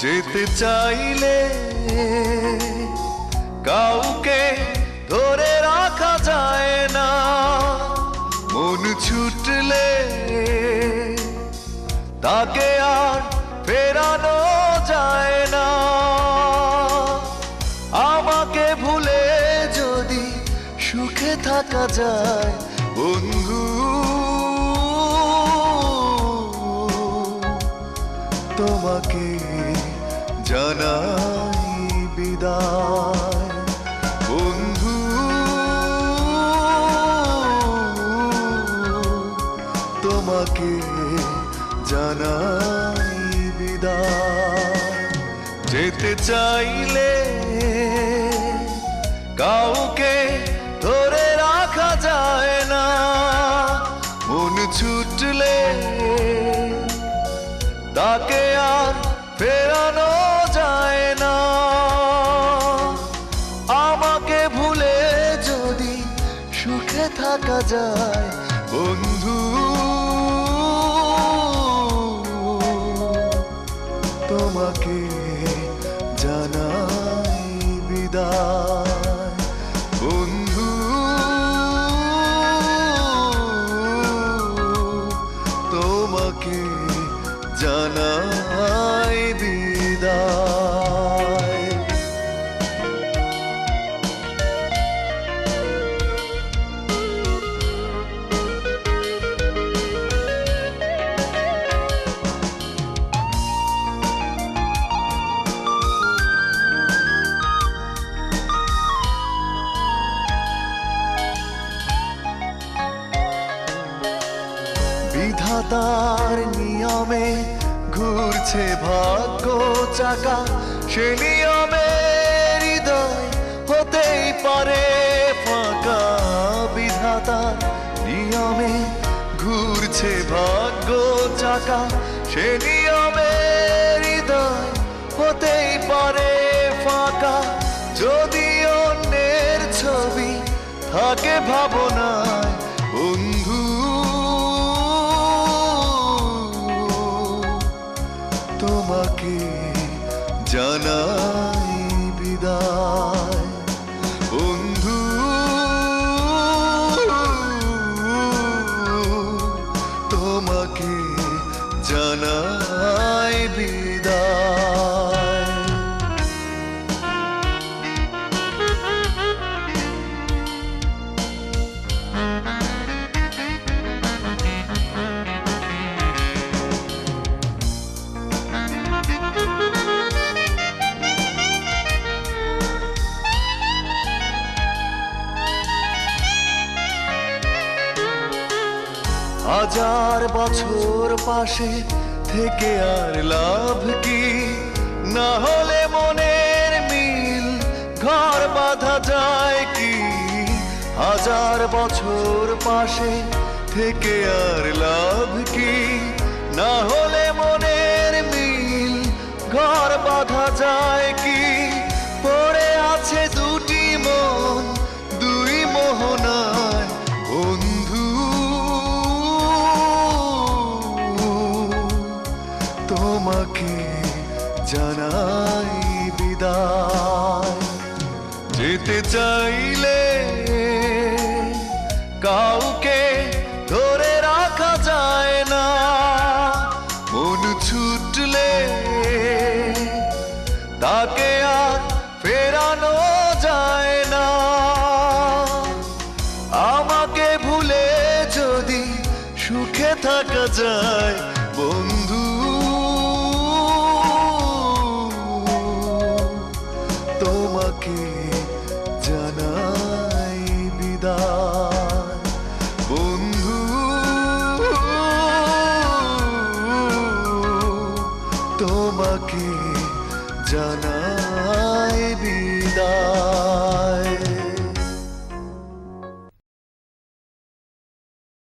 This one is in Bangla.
যেতে চাইলে কাউকে ধরে রাখা যায় না, মন ছুটলে তাকে আর ফেরানো যায় না। আমাকে ভুলে যদি সুখে থাকা যায় বন্ধু, তোমাকে জানাই বিদায় বন্ধু, তোমাকে জানাই বিদায়। যেতে চাইলে কাউকে ধরে রাখা যায় না, মন ছুটলে তাকে আর ফেরানো যায় না। আমাকে ভুলে যদি সুখে থাকা যায় বন্ধু, তোমাকে জানাই বিদায় বন্ধু, তোমাকে জানাই বিদায়। বিধাতার নিয়মে ঘুরছে ভাগ্য চাকা, সে নিয়মে হৃদয় হতেই পারে ফাঁকা। বিধাতার নিয়মে ঘুরছে ভাগ্য চাকা, সে নিয়মে হৃদয় হতেই পারে ফাঁকা। যদি অন্যের ছবি থাকে ভাবনায় বন্ধু, তোমাকে জানাই বিদায় বন্ধু, তোমাকে জানাই বিদায়। হাজার বছর পাশে থেকে আর লাভ কি, না হলে মনের মিল ঘর বাঁধা যায় কি। হাজার বছর পাশে থেকে আর লাভ কি, না হলে মনের মিল ঘর বাঁধা যায় কি। পড়ে আছে দুটি মন দুই মোহনায় বন্ধু, তোমাকে জানাই বিদায়। যেতে চাইলে কাউকে ধরে রাখা যায় না, মন ছুটলে তাকে আর ফেরানো যায় না। আমাকে ভুলে যদি সুখে থাকা যায় বন্ধু, তোমাকে জানাই বিদায়।